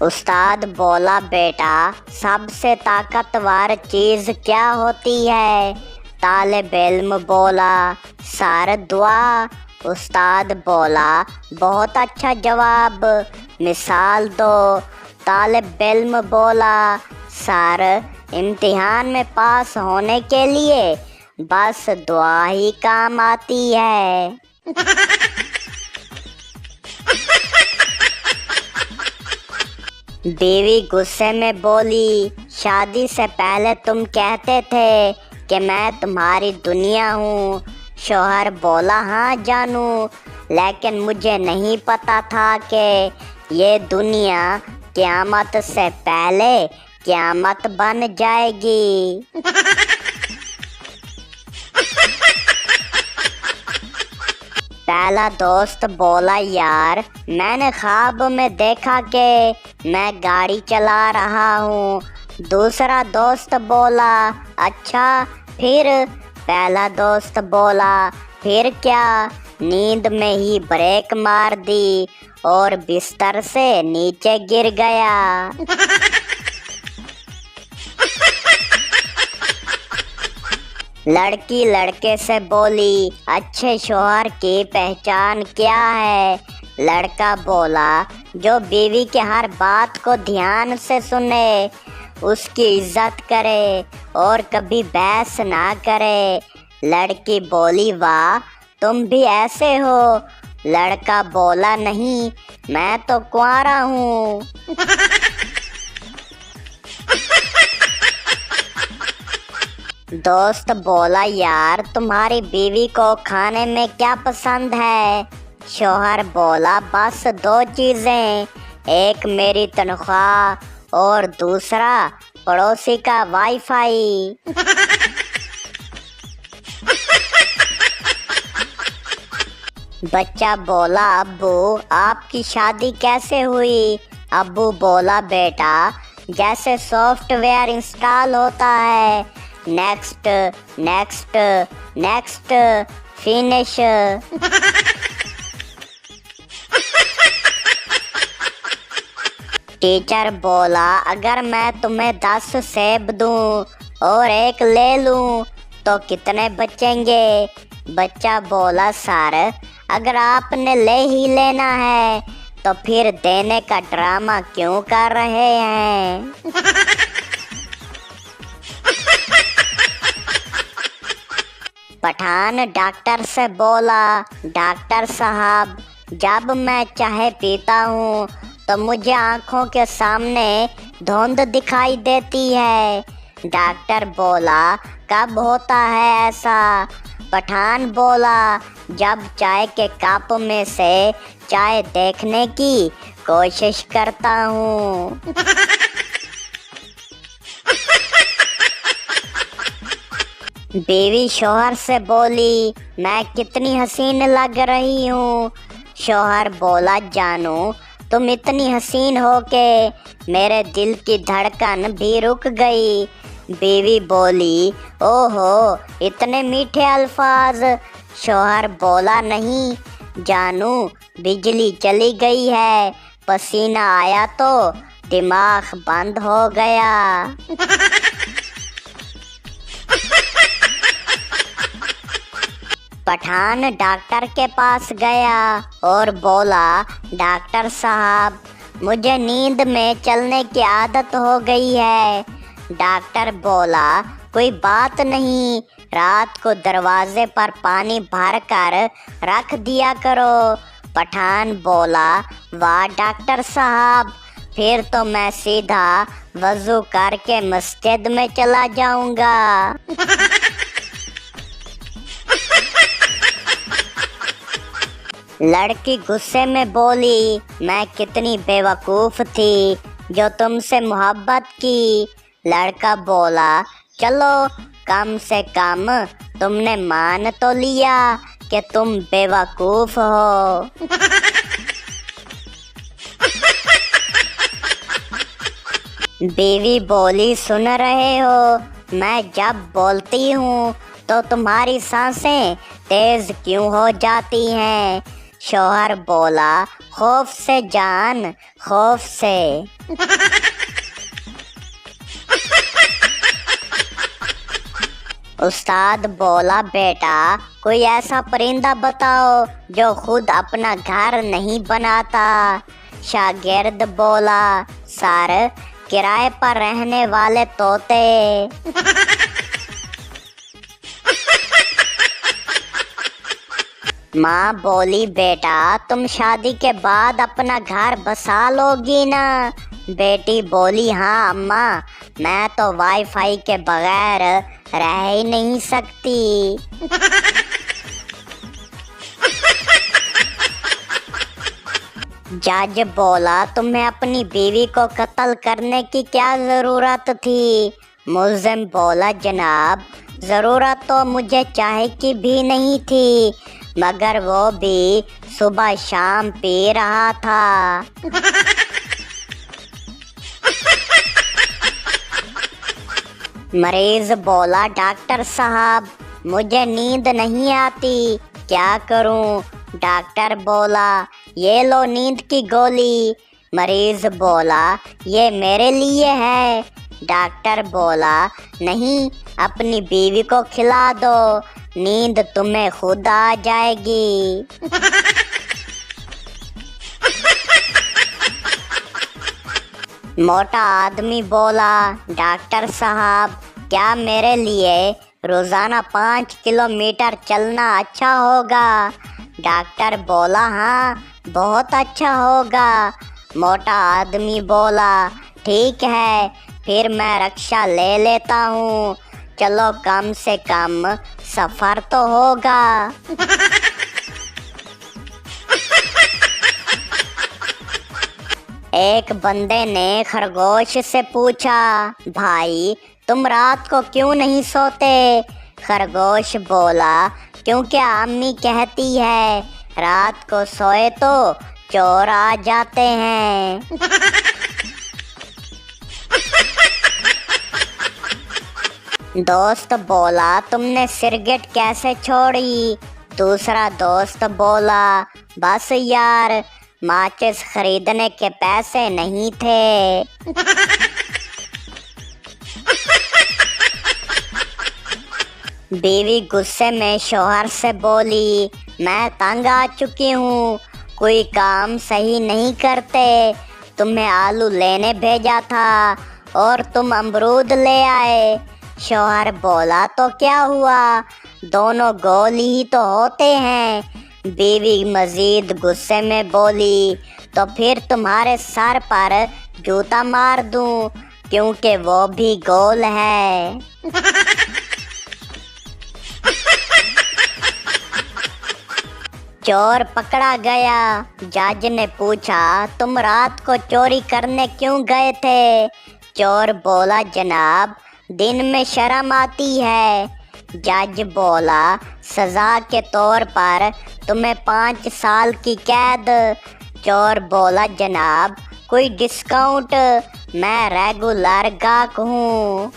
استاد بولا بیٹا सबसे ताकतवर चीज क्या होती है؟ तालिब इल्म बोला सर दुआ। उस्ताद बोला बहुत अच्छा जवाब, मिसाल दो। तालिब इल्म बोला सर इम्तिहान में पास होने के लिए बस दुआ ही काम आती है। बीवी गुस्से में बोली शादी से पहले तुम कहते थे कि मैं तुम्हारी दुनिया हूँ। शौहर बोला हाँ जानू, लेकिन मुझे नहीं पता था कि ये दुनिया क़यामत से पहले क़यामत बन जाएगी। पहला दोस्त बोला यार मैंने ख्वाब में देखा कि मैं गाड़ी चला रहा हूँ। दूसरा दोस्त बोला अच्छा फिर? पहला दोस्त बोला फिर क्या, नींद में ही ब्रेक मार दी और बिस्तर से नीचे गिर गया। लड़की लड़के से बोली अच्छे शौहर की पहचान क्या है? लड़का बोला जो बीवी के हर बात को ध्यान से सुने, उसकी इज्जत करे और कभी बहस ना करे। लड़की बोली वाह तुम भी ऐसे हो। लड़का बोला नहीं मैं तो कुंवारा हूँ। दोस्त बोला यार तुम्हारी बीवी को खाने में क्या पसंद है? शौहर बोला बस दो चीज़ें, एक मेरी तनख्वाह और दूसरा पड़ोसी का वाईफाई। बच्चा बोला अब्बू आपकी शादी कैसे हुई? अब्बू बोला बेटा जैसे सॉफ्टवेयर इंस्टॉल होता है, next next next finish. Teacher बोला अगर मैं तुम्हें 10 सेब दूं और एक ले लूं तो कितने बचेंगे? बच्चा बोला सर अगर आपने ले ही लेना है तो फिर देने का ड्रामा क्यों कर रहे हैं? पठान डॉक्टर से बोला डॉक्टर साहब जब मैं चाय पीता हूँ तो मुझे आँखों के सामने धुंध दिखाई देती है। डॉक्टर बोला कब होता है ऐसा? पठान बोला जब चाय के कप में से चाय देखने की कोशिश करता हूँ। बीवी शौहर से बोली मैं कितनी हसीन लग रही हूँ। शौहर बोला जानू तुम इतनी हसीन हो के मेरे दिल की धड़कन भी रुक गई। बीवी बोली ओहो इतने मीठे अल्फाज। शौहर बोला नहीं जानू बिजली चली गई है, पसीना आया तो दिमाग बंद हो गया। पठान डॉक्टर के पास गया और बोला डॉक्टर साहब मुझे नींद में चलने की आदत हो गई है। डॉक्टर बोला कोई बात नहीं, रात को दरवाजे पर पानी भर कर रख दिया करो। पठान बोला वाह डॉक्टर साहब फिर तो मैं सीधा वजू करके मस्जिद में चला जाऊंगा। लड़की गुस्से में बोली मैं कितनी बेवकूफ़ थी जो तुमसे मोहब्बत की। लड़का बोला चलो कम से कम तुमने मान तो लिया कि तुम बेवकूफ़ हो। बीवी बोली सुन रहे हो मैं जब बोलती हूँ तो तुम्हारी सांसें तेज क्यों हो जाती हैं? शौहर बोला खौफ से जान, खौफ से। उस्ताद बोला बेटा कोई ऐसा परिंदा बताओ जो खुद अपना घर नहीं बनाता। शागिर्द बोला सर किराए पर रहने वाले तोते। माँ बोली बेटा तुम शादी के बाद अपना घर बसा लोगी ना। बेटी बोली हाँ अम्मा, मैं तो वाईफाई के बगैर रह ही नहीं सकती। जज बोला तुम्हें अपनी बीवी को कत्ल करने की क्या जरूरत थी। मुल्जिम बोला जनाब जरूरत तो मुझे चाय की भी नहीं थी, मगर वो भी सुबह शाम पी रहा था। मरीज बोला डॉक्टर साहब मुझे नींद नहीं आती, क्या करूं। डॉक्टर बोला ये लो नींद की गोली। मरीज बोला ये मेरे लिए है। डॉक्टर बोला नहीं, अपनी बीवी को खिला दो, नींद तुम्हें खुद आ जाएगी। मोटा आदमी बोला डॉक्टर साहब क्या मेरे लिए रोजाना 5 किलोमीटर चलना अच्छा होगा। डॉक्टर बोला हाँ बहुत अच्छा होगा। मोटा आदमी बोला ठीक है फिर मैं रिक्शा ले लेता हूँ, चलो कम से कम सफर तो होगा। एक बंदे ने खरगोश से पूछा भाई तुम रात को क्यों नहीं सोते। खरगोश बोला क्योंकि अम्मी कहती है रात को सोए तो चोर आ जाते हैं। दोस्त बोला तुमने सिगरेट कैसे छोड़ी। दूसरा दोस्त बोला बस यार माचिस खरीदने के पैसे नहीं थे। बीवी गुस्से में शौहर से बोली मैं तंग आ चुकी हूँ, कोई काम सही नहीं करते। तुम्हें आलू लेने भेजा था और तुम अमरूद ले आए। शौहर बोला तो क्या हुआ, दोनों गोल ही तो होते हैं। बीवी मजीद गुस्से में बोली तो फिर तुम्हारे सर पर जूता मार दूं, क्योंकि वो भी गोल है। चोर पकड़ा गया। जज ने पूछा तुम रात को चोरी करने क्यों गए थे। चोर बोला जनाब दिन में शर्म आती है। जज बोला सजा के तौर पर तुम्हें 5 साल की कैद। चोर बोला जनाब कोई डिस्काउंट, मैं रेगुलर गाहक हूँ।